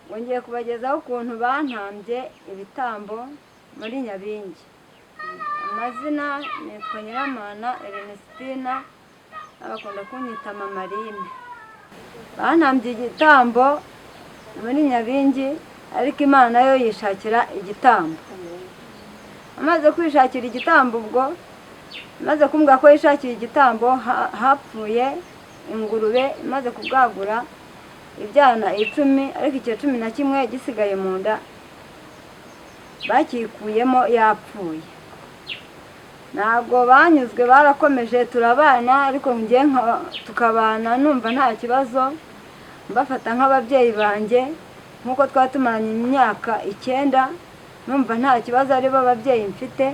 wongeye kubagezaho ukuntu bantambye ibitambo muri Nyabingi. Amazina nitwa Nyiramana Ernestina, abakunda kunyita Mama Line. Bantambye igitambo muri Nyabingi, ariko Imana yo yishakira igitambo. Amaze kwishakira igitambo, ubwo maze kumbwira ko yishakiye igitambo, hapfuye ingurube imaze kubwagura ibyana 10, ariko icyo 11 gisigaye mu nda bakikuyemo yapfuye. Ntabwo banyuzwe, barakomeje turabana, ariko njye tukabana numva nta kibazo, mbafata nk'ababyeyi banjye nkuko twatumaranye imyaka 9, numva nta kibazo ari bo babyeyi mfite,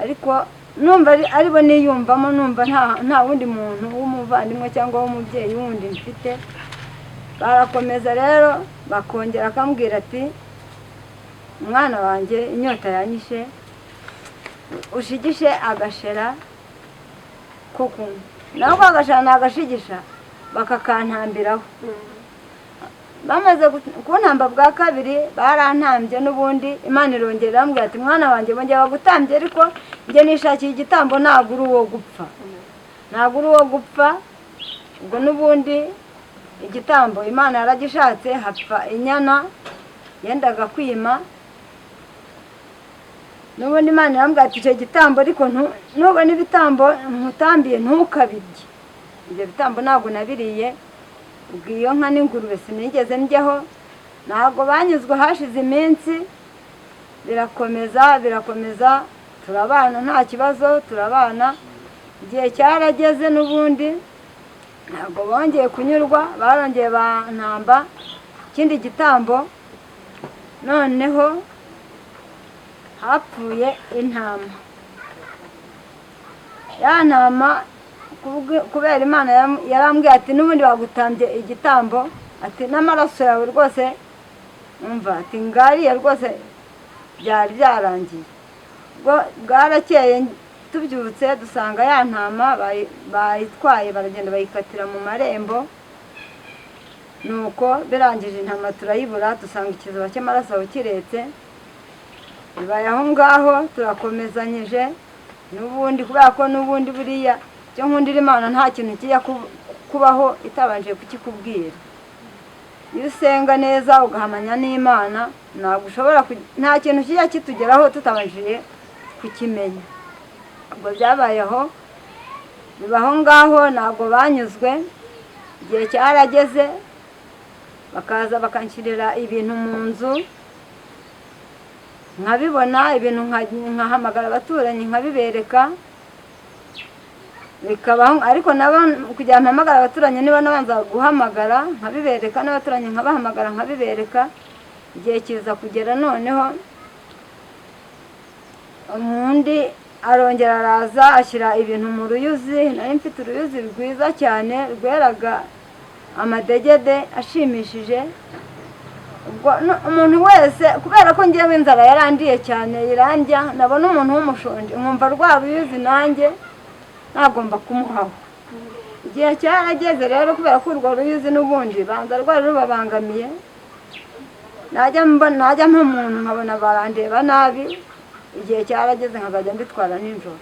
ariko numva ari bo niyumvamo, numva nta wundi muntu w'umuvandimwe cyangwa w'umubyeyi wundi mfite. Barakomeza rero bakongera akambwira ati umwana wanjye inyota yanyishe, ushigishe agashera ko kunywa. Naho agashera nagashigisha bakakantambiraho. Bamaze kuntamba bwa kabiri barantambye n'ubundi, Imana irongera irambwira ati mwana wanjye bongeye bagutambye, ariko njye nishakiye igitambo, ntabwo uri uwo gupfa, ntabwo uri uwo gupfa. Ubwo n'ubundi igitambo Imana yaragishatse, hapfa inyana yendaga kwima. N'ubundi Imana irambwira ati icyo gitambo ariko nubona ibitambo nkutambiye ntukabirye. Ibyo bitambo ntabwo nabiriye. Ubwo iyo nka n'ingurube sinigeze njyaho. Ntabwo banyuzwe, hashize iminsi birakomeza turabana nta kibazo, turabana. Igihe cyarageze n'ubundi ntabwo bongeye kunyurwa, barongeye bantamba ikindi gitambo. Noneho hapfuye intama. Ya ntama kubera Imana yarambwiye ati n'ubundi bagutambye igitambo, ati n'amaraso yawe rwose umva, ati ngariye rwose byari byarangiye. Bwarakeye tubyutse dusanga ya ntama bayitwaye, baragenda bayikatira mu marembo. Nuko birangije intama turayibura, dusanga ikiziba cy'amaraso aho kiretse. Bibaye aho ngaho turakomezanyije n'ubundi, kubera ko n'ubundi buriya cyo nkundira Imana nta kintu kijya kubaho itabanje kukikubwira. Iyo usenga neza ugahamanya n'Imana, ntabwo ushobora nta kintu kijya kitugeraho tutabanje kukimenya. Ubwo byabayeho, bibaho ngaho, ntabwo banyuzwe. Igihe cyarageze bakaza bakanshyirira ibintu mu nzu, nkabibona ibintu, nkahamagara abaturanyi nkabibereka, bikabaho. Ariko nabo kugira ngo mpamagara abaturanyi niba nabanza guhamagara nkabibereka, n'abaturanyi nkabahamagara nkabibereka. Igihe kiza kugera, noneho undi arongera araza ashyira ibintu mu ruyuzi. Nari mfite uruyuzi rwiza cyane rweraga amadegede ashimishije. Ubwo umuntu wese, kubera ko ngewe inzara yarandiye cyane irandya, nabona umuntu w'umushonji nkumva rwa ruyuzi nanjye nagomba kumuhaho. Igihe cyarageze rero, kubera ko urwo ruyuzi n'ubundi banza rwari rubabangamiye, najya nk'umuntu nkabona barandeba nabi. Igihe cyarageze nkazajya mbitwara nijoro,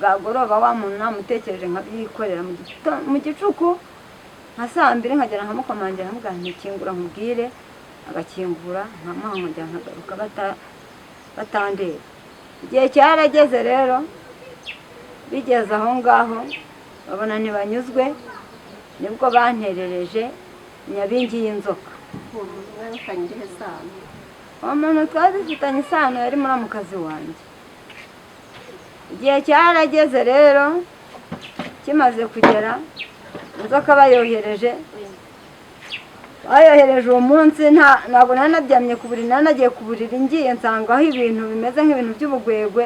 bwagoroba wa muntu namutekereje nkabyikorera mu gicuku nka 2 nkagera nkamukomangira nkamubwira nti kingura nkubwire, agakingura nkamuha nkajya nkagaruka batandeba. Igihe cyarageze rero, bigeze aho ngaho babona ntibanyuzwe, nibwo banterereje Nyabingi y'inzoka. Uwo muntu twari dufitanye isano yari muramukazi wanjye. Igihe cyarageze rero, kimaze kugera, inzoka bayohereje uwo munsi, ntabwo nanaryamye ku buriri, nanagiye ku buriri ngiye nsangaho ibintu bimeze nk'ibintu by'ubugwegwe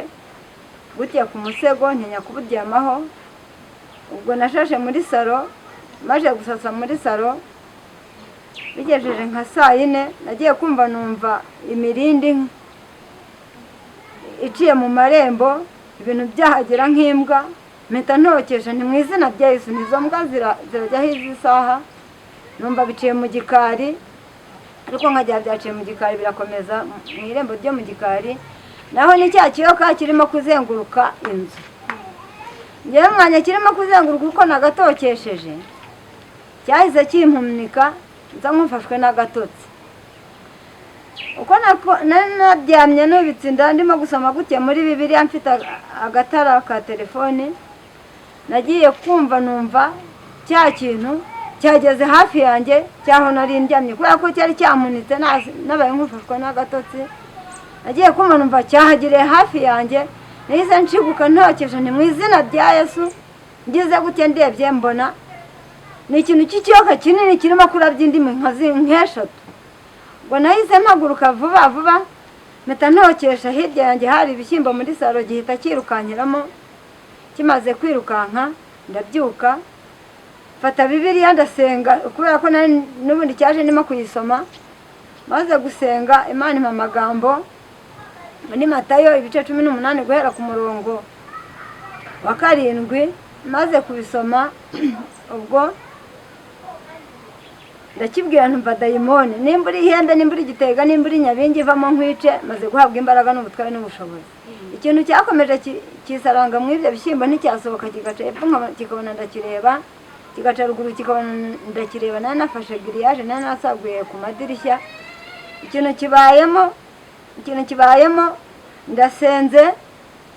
gutiya ku musego, ntinya kuburyamaho. Ubwo nashashe muri salo, maze gusasa muri salo, bigejeje nka 4 nagiye kumva numva imirindi iciye mu marembo, ibintu byahagera nk'imbwa. Mpita ntokeje nti mu izina rya Yesu, nizo mbwa zirajyaho izi saha. Numva biciye mu gikari, ariko nkajya byaciye mu gikari birakomeza mu irembo ryo mu gikari naho ni cya kiyoka kirimo kuzenguruka inzu. Ngewe umwanya kirimo kuzenguruka uko nagatokesheje cyahise kimpumnika nza nkufashwe n'agatotsi. Uko naryamye nubitse inda ndimo gusoma gutya muri Bibiliya mfite agatara ka telefone, nagiye kumva numva cya kintu cyageze hafi yanjye cyaho nari ndyamye kubera ko cyari cyamunitse nabaye nkufashwe n'agatotsi. Nagiye kumva numva cyahagiriye hafi yanjye, nahise nshiguka ntokesha ni mu izina rya Yesu. Ngeze gutya ndebye mbona ni ikintu cy'ikiyoka kinini kirimo kurabya indimi nk'eshatu. Ngo nahise mpaguruka vuba vuba mpita ntokesha hirya yanjye hari ibishyimbo muri saro gihita kirukankiramo. Kimaze kwirukanka ndabyuka fata Bibiliya ndasenga kubera ko n'ubundi cyaje ndimo kuyisoma. Maze gusenga Imana impa amagambo muri Matayo ibice 18 guhera ku murongo wa 7. Maze kubisoma ubwo ndakibwira ntumva dayimoni nimba uri ihembe nimba uri igitega nimba uri nyabingi ivamo nkwice. Maze guhabwa imbaraga n'ubutware n'ubushobozi. Ikintu cyakomeje kisaranga mu ibyo bishyimbo nticyasohoka kigaca epfo kikabona ndakireba, kigaca ruguru kikabona ndakireba. Nari nafashe giriyaje nari nasaguye ku madirishya. Ikintu kibayemo ndasenze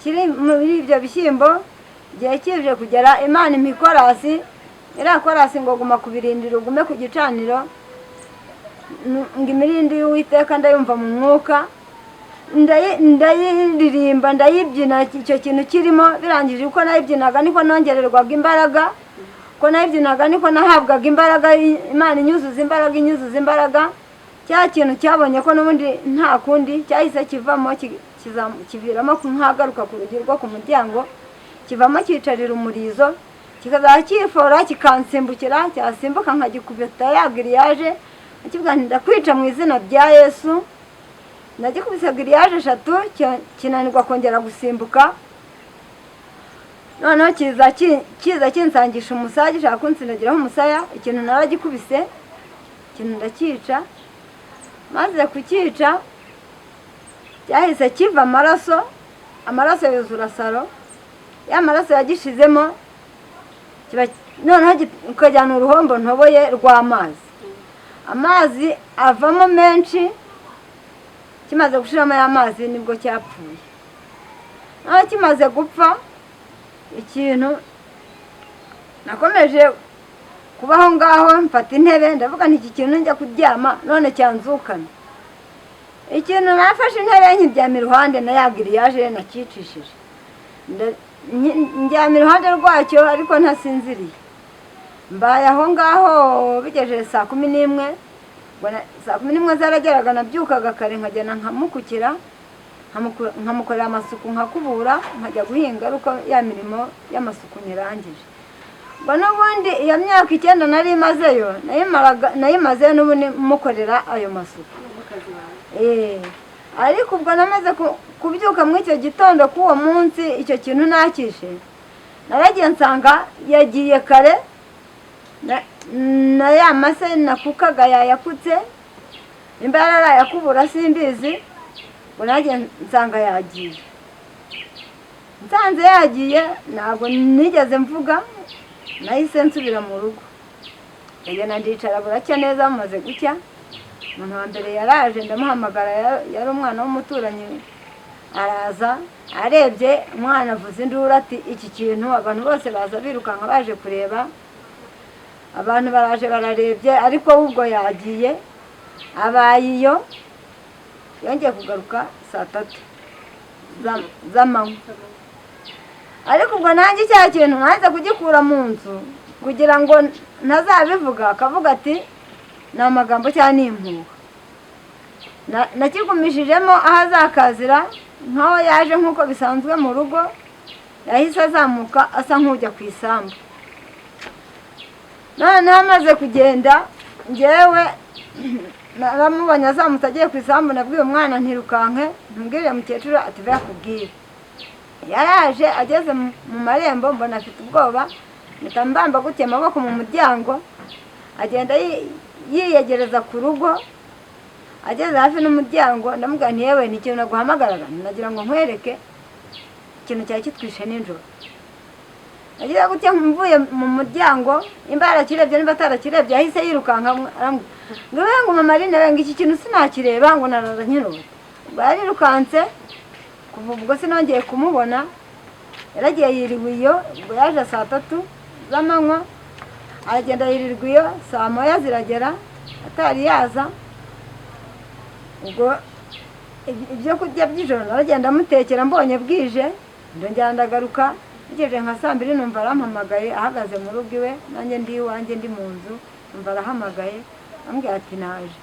kiri muri ibyo bishyimbo. Igihe kije kugera Imana imikorasi irakorasi ngo guma kubirindira ugume ku gicaniro. Ngo imirindi y'Uwiteka ndayumva mu mwuka, ndayiririmba ndayibyina. Icyo kintu kirimo birangije uko nayibyinaga niko nongererwaga imbaraga, uko nayibyinaga niko nahabwaga imbaraga. Imana inyuzuza imbaraga. Cya kintu cyabonye ko n'ubundi nta kundi cyahise kivamo kiviramo nkagaruka ku rugi rwo ku muryango, kivamo cyicarira umurizo kikaza cyifora kikansimbukira. Cyasimbuka nkagikubita ya giriyaje akivuga nti ndakwica mu izina rya Yesu. Nagikubise giriyaje 3 kinanirwa kongera gusimbuka. Noneho kiza kinsangisha umusaya gishaka kunsinagiraho umusaya. Ikintu naragikubise ikintu ndakica. Maze kukica cyahise kiva amaraso yuzura saro. Ya maraso yagishizemo noneho ukajyana uruhombo ntoboye rw'amazi. Amazi avamo menshi. Kimaze gushiramo ya mazi nibwo cyapfuye. Naho kimaze gupfa ikintu nakomeje kubaho ngaho mfata intebe ndavuga nti iki kintu njya kuryama none cyanzukana. Ikintu nafashe intebe nkiryama iruhande na ya giriyaje nakicishije. Njyama iruhande rwacyo ariko ntasinziriye. Mbaye aho ngaho bigejeje saa 11. Saa 11 zarageraga nabyukaga kare nkajyana nkamukukira nkamukorera amasuku nkakubura nkajya guhinga ariko ya mirimo y'amasuku nyirangije. Ngo n'ubundi iyo myaka 9 nari mazeyo nayimaze n'ubundi mukorera ayo masuku. Ariko ubwo namaze kubyuka mu icyo gitondo k'uwo munsi icyo kintu nakishe naragiye nsanga yagiye kare na ya mase nakukaga yayakutse imbara yakubura simbizi. Ngo nagiye nsanga yagiye. Nsanze yagiye ntabwo nigeze mvuga, nahise nsubira mu rugo. Ngenda ndicara buracya neza maze gucya. Umuntu wa mbere yaraje ndamuhamagara yari umwana w'umuturanyi. Araza arebye umwana avuze induru ati iki kintu abantu bose baza birukanka baje kureba. Abantu baraje bararebye ariko ubwo yagiye. Abayiyo yongeye kugaruka saa 3 z'amanywa. Ariko ubwo nanjye cya kintu naza kugikura mu nzu kugira ngo ntazabivuga akavuga ati ni amagambo cyane impuha. Nakigumishijemo aho azakazira nkaho yaje nk'uko bisanzwe mu rugo. Yahise azamuka asa nk'ujya ku isambu. None amaze kugenda njyewe naramubonye azamutse agiye ku isambu. Nabwiye umwana ntirukanke ntumbwire mukecuru ati bakubwire. Yaraje ageze mu marembo mbona afite ubwoba mpita gutya amaboko mu muryango agenda yiyegereza ku rugo. ageze hafi n'umuryango ndamubwira nti yewe ni ikintu naguhamagaraga nagira ngo nkwereke ikintu cyari kitwishe nijoro. Nagira gutya mvuye mu muryango imba yarakirebye niba atarakirebye yahise yirukanka arambwira ngo mama Aline we ngo iki kintu sinakireba ngo narara nkirota. Ubwo yarirukanse kuva ubwo sinongeye kumubona, yaragiye yirirwa iyo. Ubwo yaje saa 3 z'amanywa aragenda yirirwa iyo, saa 9 ziragera atari yaza. Ubwo ibyo kurya by'ijoro naragenda mutekera mbonye bwije ndongera ndagaruka. Ngejeje nka saa 2 numva arampamagaye ahagaze mu rugo iwe, nanjye ndi iwanjye ndi mu nzu numva arahamagaye ambwira ati naje.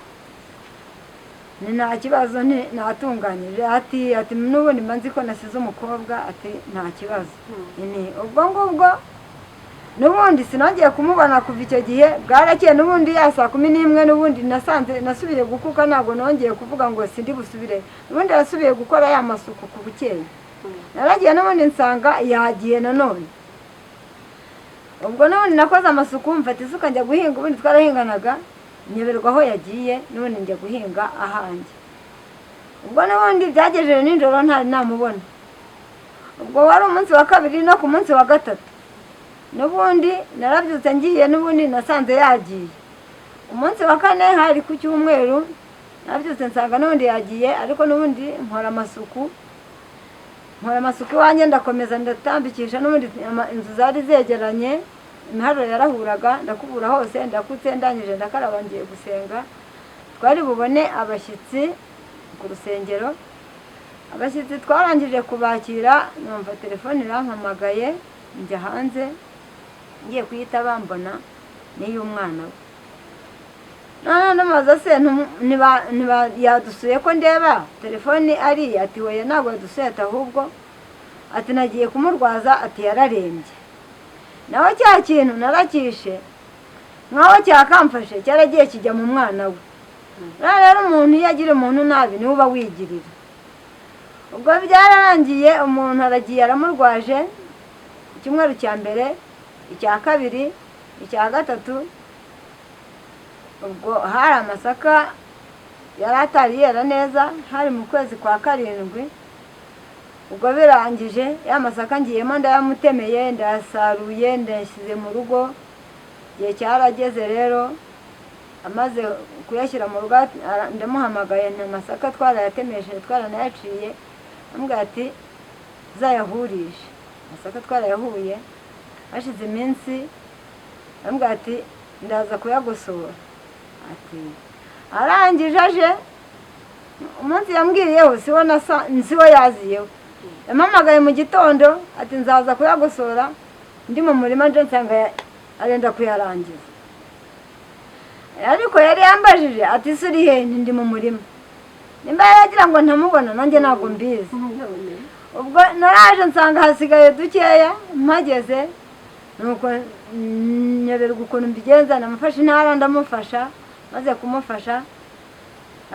Ni nta kibazo natunganyije ati n'ubundi mba nzi ko nasize umukobwa ati nta kibazo. Ubwo ngubwo n'ubundi sinongeye kumubona kuva icyo gihe. Bwarakeye n'ubundi ya saa 11 n'ubundi nasanze nasubiye gukuka, ntabwo nongeye kuvuga ngo sindi busubire. N'ubundi yasubiye gukora ya masuku ku bukeye. Naragiye n'ubundi nsanga yagiye nanone. Ubwo n'ubundi nakoze amasuku mfata isuka njya guhinga, ubundi twarahinganaga nyeberwa aho yagiye n'ubundi njya guhinga ahanjye. Ubwo n'ubundi byagejeje nijoro ntari namubona. Ubwo wari umunsi wa kabiri no ku munsi wa gatatu n'ubundi narabyutse ngiye n'ubundi nasanze yagiye. Umunsi wa kane hari ku cyumweru narabyutse nsanga n'ubundi yagiye, ariko n'ubundi nkora amasuku iwanjye ndakomeza ndatambikisha. n'ubundi inzu zari zegeranye, imiharuro yarahuraga, ndakubura hose, ndakutse ndangije ndakaraba ngiye gusenga. Twari bubone abashyitsi ku rusengero. Abashyitsi twarangije kubakira numva telefone irampamagaye, njya hanze ngiye kuyita bambona n'iy'umwana we. None ndamaze se niba yadusuye ko ndeba telefone ari ati we ntabwo yadusuye ahubwo ati nagiye kumurwaza ati yararembye. Nawe cya kintu narakishe nkaho cyakamfashe cyaragiye kijya mu mwana we. Rero umuntu iyo agira umuntu nabi niwe uba wigirira. Ubwo byararangiye umuntu aragiye aramurwaje icyumweru cya mbere, icya kabiri, icya gatatu. Ubwo hari amasaka yari atari yera neza, hari mu kwezi kwa 7. Ubwo birangije ya masaka ngiyemo ndayamutemeye ndasaruye ndashyize mu rugo. Igihe cyarageze rero amaze kuyashyira mu rugo ndamuhamagaye nta masaka twarayatemeshe twaranayaciye. Ambwira ati zayahurisha. Masaka twarayahuye hashize iminsi. Ambwira ati ndaza kuyagosora. Ati arangije aje umunsi yambwiriyeho siwo yaziyeho. Yampamagaye mu gitondo ati nzaza kuyagosora ndi mu murima nje nsanga arenda kuyarangiza. Ariko yari yambajije ati suri he? Ndi mu murima. Nimba yagira ngo ntamubona nanjye ntabwo mbizi. Ubwo naraje nsanga hasigaye dukeya, mpageze nuko nyoberwa ukuntu mbigenza, namufashe intara ndamufasha. Maze kumufasha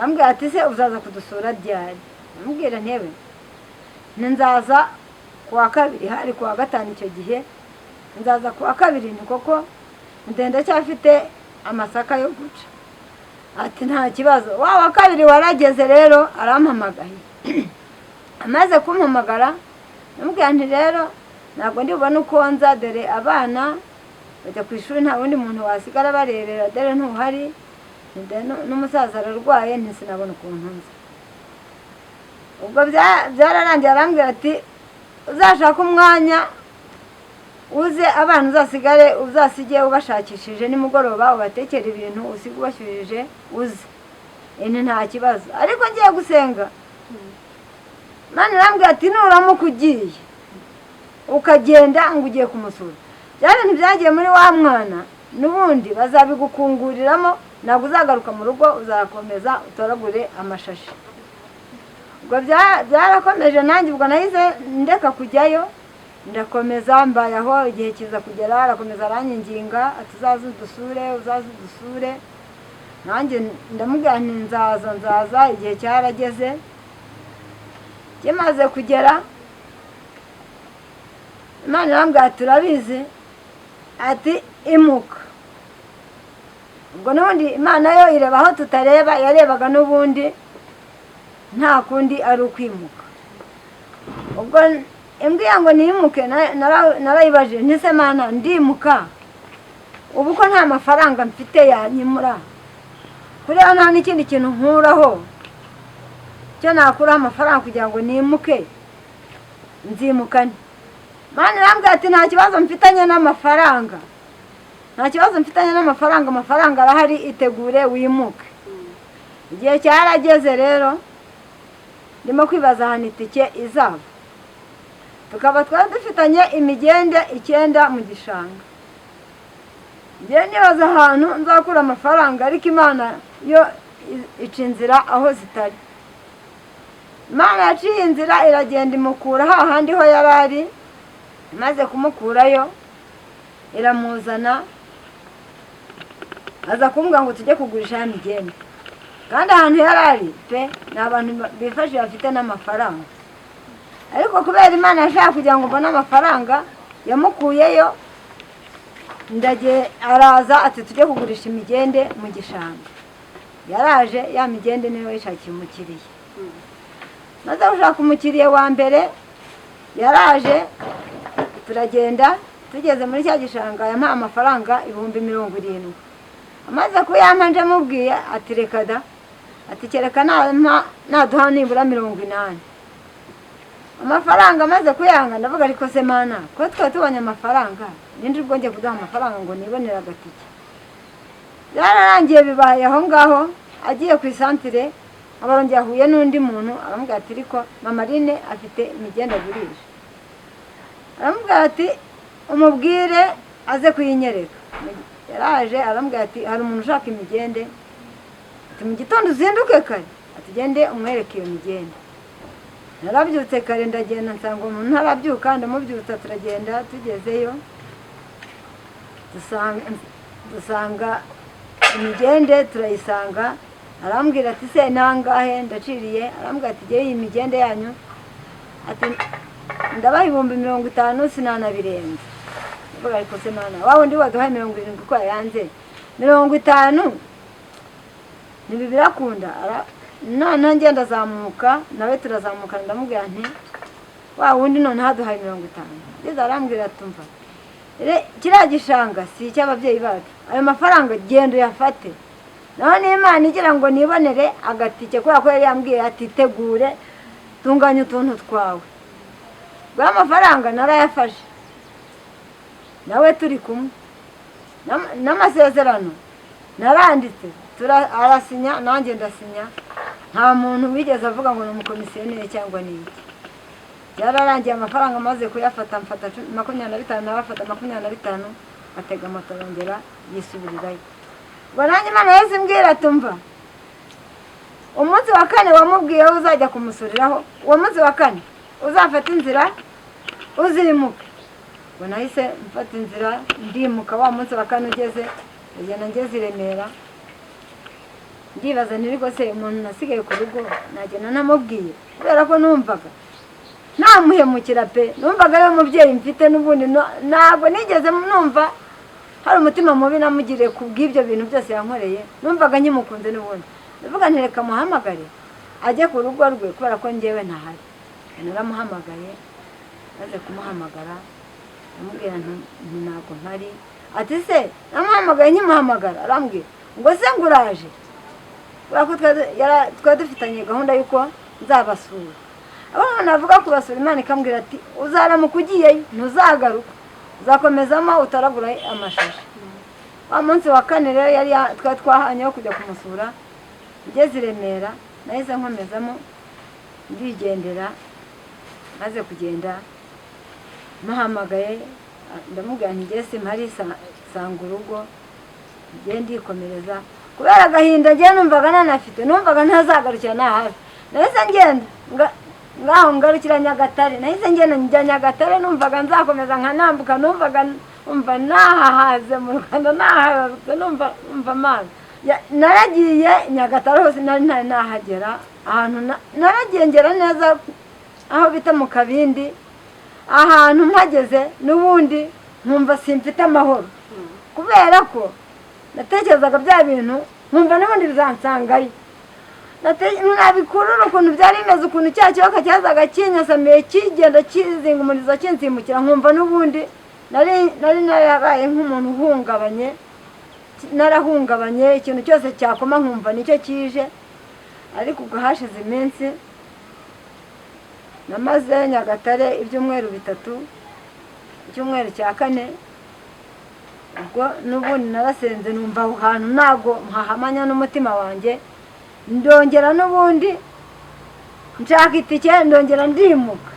ambwira ati se uzaza kudusura ryari? Ambwira ntebe nzaza kuwa 2, hari kuwa 5 icyo gihe. Nzaza kuwa 2 ni koko ndenda cyafite amasaka yo guca. Ati nta kibazo. Wa 2 warageze rero arampamagaye. Amaze kumpamagara ambwira nti rero ntabwo ndibona uko nza, dore abana bajya ku ishuri nta wundi muntu wasigara barerera, dore ntuhari n'umusaza ararwaye ntisinabona ukuntu nza. Ubwo byararangiye arambwira ati uzashaka umwanya uze abana uzasigare uzasige ubashakishije nimugoroba ubatekera ibintu usiga ubashyurije uze. Nta kibazo. Ariko ngiye gusenga Imana irambwira ati nuramuka ugiye ukagenda ngo ugiye kumusura, bya bintu byagiye muri wa mwana n'ubundi bazabigukunguriramo, ntabwo uzagaruka mu rugo, uzakomeza utoragure amashashi. Ubwo byarakomeje nanjye. Ubwo nahise ndeka kujyayo ndakomeza mbayaho. Igihe kiza kugera arakomeza aranyinginga ati uzaze udusure. Nanjye ndamubwira nti nzaza. Igihe cyarageze, kimaze kugera Imana irambwira ati turabizi ati imuka ubwo n'ubundi imana yo ireba aho tutareba, yarebaga n'ubundi nta kundi ari ukwimuka. ubwo imbwiye ngo nimuke narayibajije ntise mana ndimuka ubu ko nta mafaranga mfite yanyimura kuriya nta n'ikindi kintu nkuraho cyo nakuraho amafaranga kugira ngo nimuke nzimukane. Mana irambwira ati nta kibazo mfitanye n'amafaranga, nta kibazo mfitanye n'amafaranga, amafaranga arahari, itegure wimuke. Igihe cyarageze rero ndimo kwibaza ahantu itike izava, tukaba twari dufitanye imigende 9 mu gishanga. Ngiye nibaza ahantu nzakura amafaranga, ariko Imana yo ica inzira aho zitari. Imana yaciye inzira iragenda imukura hahandi ho yarari, maze kumukurayo iramuzana, aza kumbwira ngo tujye kugurisha migende. Kandi ahantu yarari pe ni abantu bifashe bafite n'amafaranga, ariko kubera Imana yashaka kugira ngo mbone amafaranga yamukuyeyo. Ndagiye araza ati tujye kugurisha imigende mu gishanga. Yaraje ya migende niyo yishakiye umukiriye. Maze gushaka umukiriye wa mbere yaraje, turagenda tugeze muri cya gishanga yampaye amafaranga 70,000. Amaze kuyampa nje mubwiye ati reka da, ati kereka naduha nibura 80. Amafaranga amaze kuyanga ndavuga ariko se Mana ko tubonye amafaranga nindi ubwo ngiye kuduha amafaranga ngo nibonera agatike. Yararangiye bibaye aho ngaho, agiye ku isantire abarongeye ahuye n'undi muntu aramubwira ati ariko Mama Line afite imigende agurisha. Aramubwira ati umubwire aze kuyinyereka. Yaraje aramubwira ati hari umuntu ushaka imigende, ati mu gitondo uzinduke kare, ati gende umwereke iyo migende. Narabyutse kare ndagenda nsanga umuntu ntarabyuka, ndamubyutsa turagenda, tugezeyo dusanga imigende turayisanga. Arambwira ati se nangahe? Ndaciriye. Arambwira ati giye iyi migende yanyu, ati ndabaha 50,000 sinanabirenze. Ndavuga ariko se Mana wawe ndi waduhaye 70 ko yanze 50 nibibirakunda. None ngenda zamuka nawe turazamuka, ndamubwira nti wa wundi none haduhaye 50. Ngeze arambwira ati umva kiriya gishanga si icy'ababyeyi bacu, ayo mafaranga genda uyafate. None Imana igira ngo nibonere agatike kubera ko yari yambwiye ati tegure tunganya utuntu twawe. Bwa mafaranga narayafashe nawe turi kumwe, n'amasezerano naranditse arasinya nanjye ndasinya. Nta muntu wigeze avuga ngo ni umukomisiyoneri cyangwa n'iki. Yararangiye amafaranga maze kuyafata, mfata 25 nabafata 25, atega moto arongera yisubirirayo. Nanjye Imana yazimbwira tumva umunsi wa 4 wamubwiye uzajya kumusuriraho, uwo munsi wa 4 uzafata inzira uzimuke. Nahise mfata inzira ndimuka. Wa munsi wa 4 ugeze ngeze i Remera, ndibaza ntiriko se umuntu nasigaye ku rugo nagenda namubwiye, kubera ko numvaga namuhemukira pe. Numvaga ari umubyeyi mfite n'ubundi ntabwo nigeze numva hari umutima mubi namugiriye kubw'ibyo bintu byose yankoreye. Numvaga nyimukunze n'ubundi. Ndavuga nti reka muhamagare ajye ku rugo rwe kubera ko njyewe ntahari. Naramuhamagaye, maze kumuhamagara amubwira nti ntabwo mpari. Ati se namuhamagaye nkimuhamagara arambwira ngo se nguraje, kubera ko twari dufitanye gahunda y'uko nzabasura. Abana navuga kubasura Imana ikambwira ati uzaramuka ugiyeyo ntuzagaruka, uzakomezamo utaragura amashashi. Wa munsi wa 4 rero yari twahanyeho kujya kumusura. Ngeze i Remera nahise nkomezamo ndigendera. Maze kugenda muhamagaye ndamubwira nti ngese mpari sanga urugo ngiye ndikomereza, kubera agahinda ngiye numvaga nanafite, numvaga ntazagarukira nahafi. Nahise ngenda ngaho ngarukira Nyagatare. Nahise ngenda njya Nyagatare, numvaga nzakomeza nkanambuka, numvaga nahahaze mu Rwanda, nahaze numva Mana. Naragiye Nyagatare hose nari nahagera, ahantu naragiye ngera neza aho bita mu Kabindi. Ahantu mpageze n'ubundi nkumva simfite amahoro, kubera ko natekerezaga bya bintu nkumva n'ubundi bizansangayo nabikurura ukuntu byari bimeze ukuntu cya kiyoka cyazaga kinyasamiye kigenda kizinga umurizo kinsimbukira nkumva n'ubundi nari narabaye nk'umuntu uhungabanye narahungabanye ikintu cyose cyakoma nkumva nicyo kije ariko ubwo hashize iminsi namaze Nyagatare ibyumweru 3 icyumweru cya 4 ubwo n'ubundi narasenze numva aho hantu ntago mpahamanya n'umutima wanjye ndongera n'ubundi nshaka itike ndongera ndimuka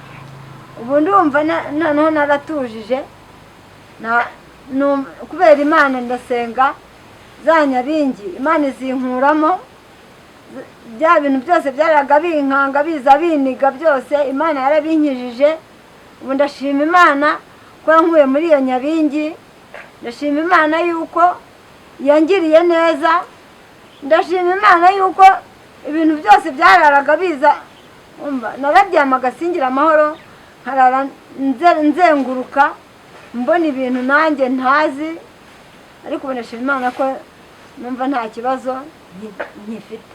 ubu ndumva noneho naratujije kubera Imana ndasenga za Nyabingi Imana izinkuramo bya bintu byose byaraga binkanga biza biniga byose Imana yarabinkijije ubu ndashima Imana ko yankuye muri iyo Nyabingi ndashima Imana yuko yangiriye neza ndashima Imana yuko ibintu byose byararaga biza nararyamaga singira amahoro nkarara nzenguruka mbona ibintu nanjye ntazi ariko ndashima Imana ko numva nta kibazo nkifite